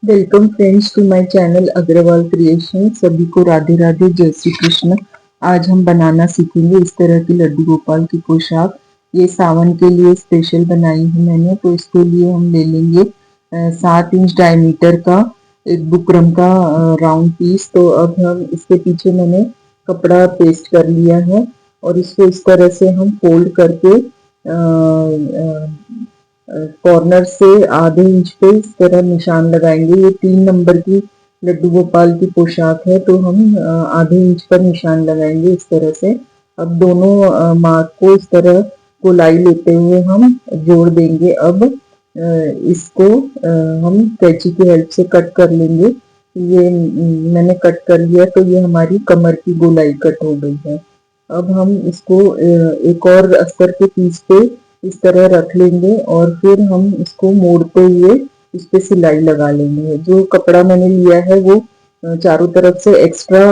Welcome friends to my channel Agarwal creation. सभी को राधे राधे, जय श्री कृष्ण। आज हम बनाना सीखेंगे इस तरह की लड्डू गोपाल की पोशाक। ये सावन के लिए स्पेशल बनाई है मैंने। तो इसके लिए हम ले लेंगे 7 इंच डायमीटर का एक बुकरम का राउंड पीस। तो अब हम इसके पीछे मैंने कपड़ा पेस्ट कर लिया है और इसको इस तरह से हम फोल्ड करके कॉर्नर से आधे इंच पे इस तरह निशान लगाएंगे। ये 3 नंबर की लड्डू गोपाल की पोशाक है, तो हम आधे इंच पर निशान लगाएंगे इस तरह से। अब दोनों मार्क को इस तरह गोलाई लेते हुए हम जोड़ देंगे। अब इसको हम कैंची की हेल्प से कट कर लेंगे। ये मैंने कट कर लिया, तो ये हमारी कमर की गोलाई कट हो गई है। अब हम इसको एक और अस्तर के पीस पे इस तरह रख लेंगे और फिर हम इसको मोड़ते हुए इस पे सिलाई लगा लेंगे। जो कपड़ा मैंने लिया है वो चारों तरफ से एक्स्ट्रा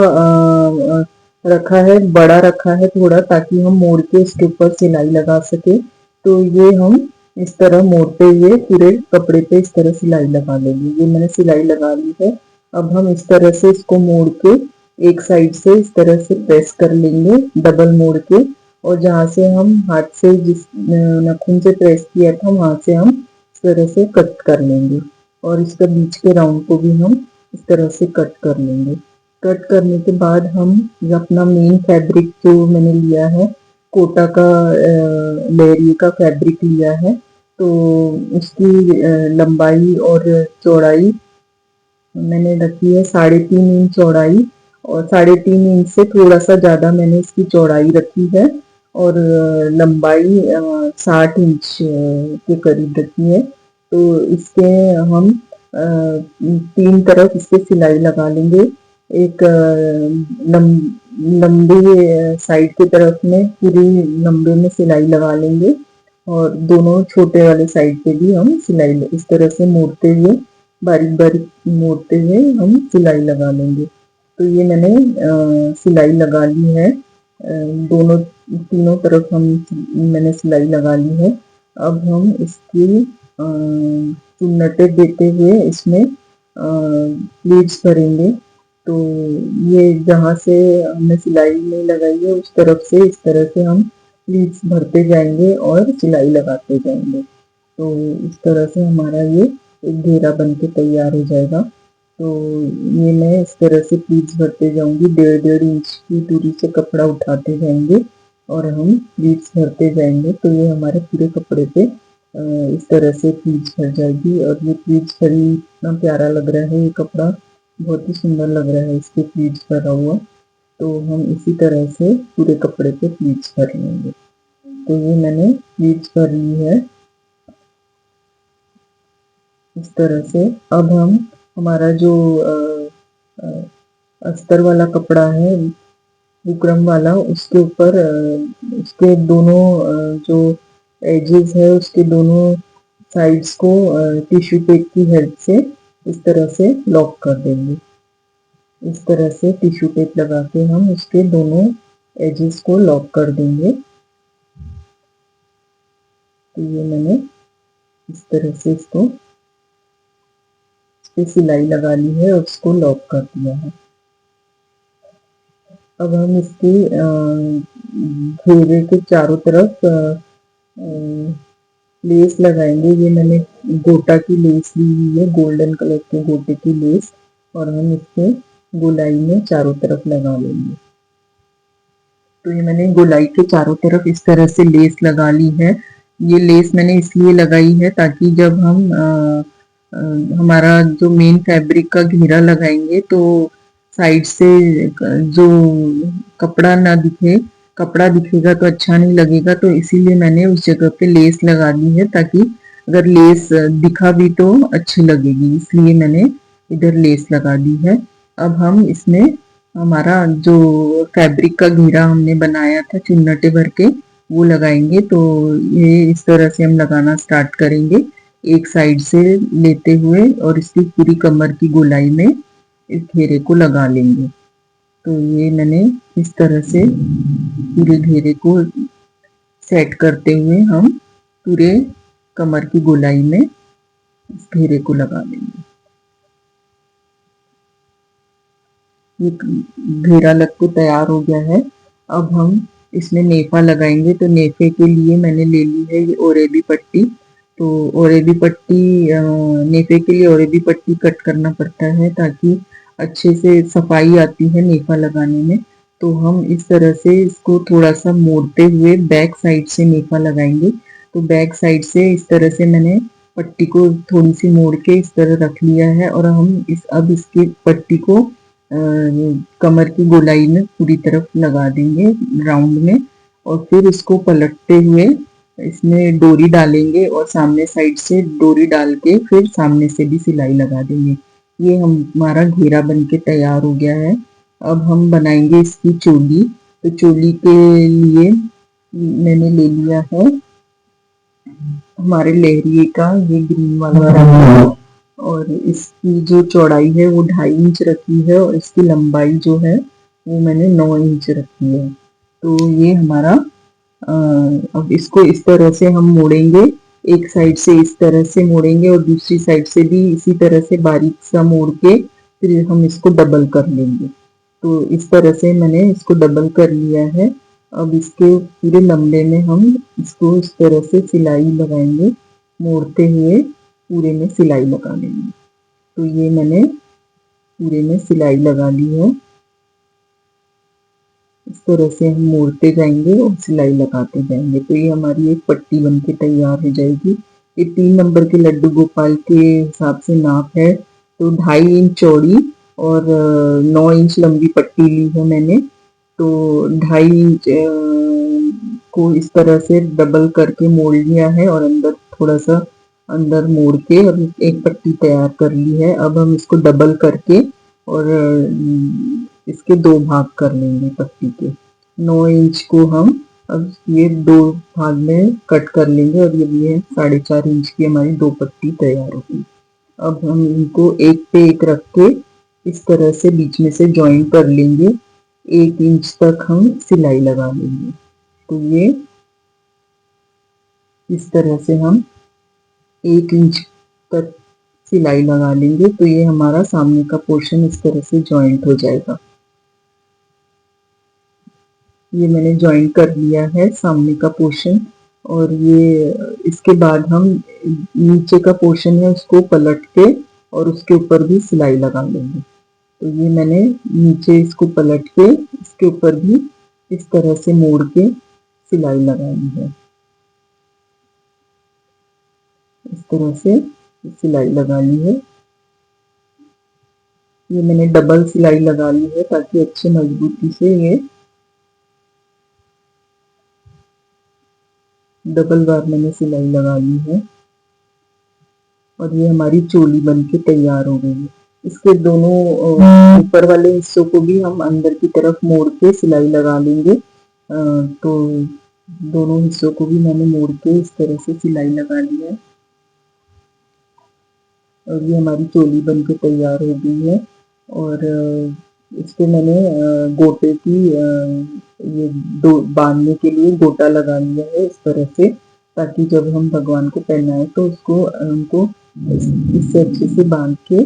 रखा है, बड़ा रखा है थोड़ा, ताकि हम मोड़ के इसके ऊपर सिलाई लगा सके। तो ये हम इस तरह मोड़ते हुए पूरे कपड़े पे इस तरह सिलाई लगा लेंगे। ये मैंने सिलाई लगा ली है। अब हम इस तरह से इसको मोड़ के एक साइड से इस तरह से प्रेस कर लेंगे, डबल मोड़ के। और जहाँ से हम हाथ से जिस नाखून से प्रेस किया था वहां से हम इस तरह से कट कर लेंगे और इसका बीच के राउंड को भी हम इस तरह से कट कर लेंगे। कट करने के बाद हम अपना मेन फैब्रिक जो मैंने लिया है, कोटा का लेरिया का फैब्रिक लिया है, तो उसकी लंबाई और चौड़ाई मैंने रखी है 3.5 इंच चौड़ाई, और 3.5 इंच से थोड़ा सा ज्यादा मैंने इसकी चौड़ाई रखी है और लंबाई 60 इंच के करीब रखी है। तो इसके हम 3 तरफ इसके सिलाई लगा लेंगे। एक लंबी साइड की तरफ में पूरी लंबे में सिलाई लगा लेंगे और दोनों छोटे वाले साइड पे भी हम सिलाई इस तरह से मोड़ते हुए, बारीक बारीक मोड़ते हुए हम सिलाई लगा लेंगे। तो ये मैंने सिलाई लगा ली है। दोनों तीनों तरफ हम मैंने सिलाई लगा ली है। अब हम इसकी चुन्नटे देते हुए इसमें प्लीट्स भरेंगे। तो ये जहाँ से हमने सिलाई नहीं लगाई है उस तरफ से इस तरह से हम प्लीट्स भरते जाएंगे और सिलाई लगाते जाएंगे। तो इस तरह से हमारा ये एक घेरा बन के तैयार हो जाएगा। तो ये मैं इस तरह से प्लीट्स भरते जाऊंगी, 1.5-1.5 इंच की दूरी से कपड़ा उठाते जाएंगे और हम प्लीट्स भरते जाएंगे। तो ये हमारे पूरे कपड़े पे इस तरह से प्लीट्स भर जाएगी। और ये प्लीट्स भरी इतना प्यारा लग रहा है, ये कपड़ा बहुत ही सुंदर लग रहा है इसके प्लीट्स भरा हुआ। तो हम इसी तरह से पूरे कपड़े पे प्लीट्स भर लेंगे। तो ये मैंने प्लीट्स भर ली है इस तरह से। अब हम हमारा जो अस्तर वाला कपड़ा है, बुकरम वाला, उसके ऊपर उसके दोनों जो एजेस है उसके दोनों साइड्स को टिश्यू पेपर की हेल्प से इस तरह से लॉक कर देंगे। इस तरह से टिश्यू पेपर लगा के हम उसके दोनों एजेस को लॉक कर देंगे। तो ये मैंने इस तरह से इसको इस पे सिलाई लगा ली है और उसको लॉक कर दिया है। अब हम इसकी घेरे के चारों तरफ लेस लगाएंगे। ये मैंने गोटा की लेस ली हुई है, गोल्डन कलर के गोटे की लेस, और हम इसके गोलाई में चारों तरफ लगा लेंगे। तो ये मैंने गोलाई के चारों तरफ इस तरह से लेस लगा ली है। ये लेस मैंने इसलिए लगाई है ताकि जब हम हमारा जो मेन फैब्रिक का घेरा लगाएंगे तो साइड से जो कपड़ा ना दिखे, कपड़ा दिखेगा तो अच्छा नहीं लगेगा। तो इसीलिए मैंने उस जगह पे लेस लगा दी है, ताकि अगर लेस दिखा भी तो अच्छी लगेगी, इसलिए मैंने इधर लेस लगा दी है। अब हम इसमें हमारा जो फैब्रिक का घेरा हमने बनाया था चुन्नटे भर के, वो लगाएंगे। तो ये इस तरह से हम लगाना स्टार्ट करेंगे, एक साइड से लेते हुए और इसकी पूरी कमर की गोलाई में इस घेरे को लगा लेंगे। तो ये मैंने इस तरह से पूरे घेरे को सेट करते हुए हम पूरे कमर की गोलाई में इस घेरे को लगा लेंगे। ये घेरा लग के तैयार हो गया है। अब हम इसमें नेफा लगाएंगे। तो नेफे के लिए मैंने ले ली है ये ओरेबी पट्टी। तो ओरेबी पट्टी नेफे के लिए ओरेबी पट्टी कट करना पड़ता है ताकि अच्छे से सफाई आती है नेफा लगाने में। तो हम इस तरह से इसको थोड़ा सा मोड़ते हुए बैक साइड से नेफा लगाएंगे। तो बैक साइड से इस तरह से मैंने पट्टी को थोड़ी सी मोड़ के इस तरह रख लिया है और हम अब इसकी पट्टी को कमर की गोलाई में पूरी तरफ लगा देंगे राउंड में, और फिर इसको पलटते हुए इसमें डोरी डालेंगे और सामने साइड से डोरी डाल के फिर सामने से भी सिलाई लगा देंगे। ये हमारा घेरा बन के तैयार हो गया है। अब हम बनाएंगे इसकी चोली। तो चोली के लिए मैंने ले लिया है हमारे लहरिए का ये ग्रीन वाला रंग, और इसकी जो चौड़ाई है वो 2.5 इंच रखी है और इसकी लंबाई जो है वो मैंने 9 इंच रखी है। तो ये हमारा अब इसको इस तरह से हम मोड़ेंगे, एक साइड से इस तरह से मोड़ेंगे और दूसरी साइड से भी इसी तरह से बारीक सा मोड़ के फिर हम इसको डबल कर लेंगे। तो इस तरह से मैंने इसको डबल कर लिया है। अब इसके पूरे लंबे में हम इसको इस तरह से सिलाई लगाएंगे, मोड़ते हुए पूरे में सिलाई लगा लेंगे। तो ये मैंने पूरे में सिलाई लगा ली है। इस तरह से हम मोड़ते जाएंगे और सिलाई लगाते जाएंगे। तो ये हमारी एक पट्टी बनके तैयार हो जाएगी। ये 3 नंबर के लड्डू गोपाल के हिसाब से नाप है। तो 2.5 इंच चौड़ी और 9 इंच लंबी पट्टी ली है मैंने। तो 2.5 इंच को इस तरह से डबल करके मोड़ लिया है और अंदर थोड़ा सा अंदर मोड़ के और एक पट्टी तैयार कर ली है। अब हम इसको डबल करके और इसके 2 भाग कर लेंगे पट्टी के। 9 इंच को हम अब ये 2 भाग में कट कर लेंगे और ये 4.5 इंच की हमारी 2 पट्टी तैयार होगी। अब हम इनको एक पे एक रख के इस तरह से बीच में से ज्वाइन कर लेंगे। 1 इंच तक हम सिलाई लगा लेंगे। तो ये इस तरह से हम 1 इंच तक सिलाई लगा लेंगे। तो ये हमारा सामने का पोर्शन इस तरह से ज्वाइंट हो जाएगा। ये मैंने ज्वाइंट कर लिया है सामने का पोर्शन, और ये इसके बाद हम नीचे का पोर्शन है उसको पलट के और उसके ऊपर भी सिलाई लगा लेंगे। तो ये मैंने नीचे इसको पलट के इसके ऊपर भी इस तरह से मोड़ के सिलाई लगाई है। इस तरह से सिलाई लगा ली है। ये मैंने डबल सिलाई लगा ली है ताकि अच्छे मजबूती से ये डबल बार मैंने सिलाई लगा ली है और ये हमारी चोली बनके तैयार हो गई है। इसके दोनों ऊपर वाले हिस्सों को भी हम अंदर की तरफ मोड़ के सिलाई लगा लेंगे। तो दोनों हिस्सों को भी मैंने मोड़ के इस तरह से सिलाई लगा ली है और ये हमारी चोली बनके तैयार हो गई है। और इस पे मैंने गोटे की ये बांधने के लिए गोटा लगा लिया है इस तरह से, ताकि जब हम भगवान को पहनाएं तो उसको उनको इससे अच्छे से बांध के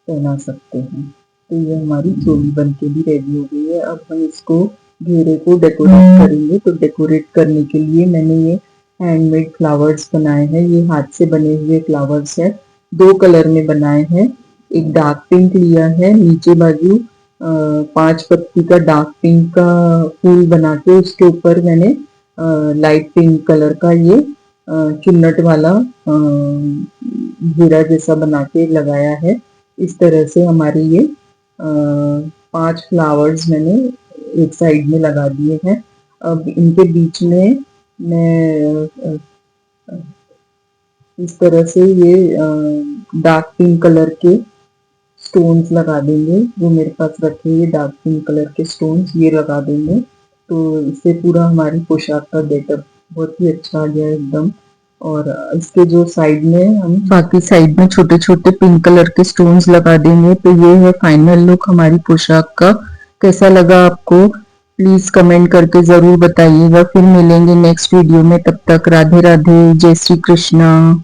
पहना सकते हैं। तो ये हमारी चोली बनके भी रेडी हो गई है। अब हम इसको घेरे को डेकोरेट करेंगे। तो डेकोरेट करने के लिए मैंने ये हैंडमेड फ्लावर्स बनाए हैं। ये हाथ से बने हुए फ्लावर्स है, 2 कलर में बनाए हैं। एक डार्क पिंक लिया है, नीचे बाजू 5 पत्ती का डार्क पिंक का फूल बना के उसके ऊपर मैंने लाइट पिंक कलर का ये चुन्नट वाला घेरा जैसा बना के लगाया है। इस तरह से हमारे ये 5 फ्लावर्स मैंने एक साइड में लगा दिए हैं। अब इनके बीच में मैं इस तरह से ये डार्क पिंक कलर के स्टोन्स लगा देंगे। जो मेरे पास रखे ये डार्क पिंक कलर के स्टोन्स ये लगा देंगे। तो इससे पूरा हमारी पोशाक का गेटअप बहुत ही अच्छा आ गया एकदम। और इसके जो साइड में हम बाकी साइड में छोटे छोटे पिंक कलर के स्टोन्स लगा देंगे। तो ये है फाइनल लुक हमारी पोशाक का। कैसा लगा आपको प्लीज कमेंट करके जरूर बताइएगा। फिर मिलेंगे नेक्स्ट वीडियो में, तब तक राधे राधे, जय श्री कृष्णा।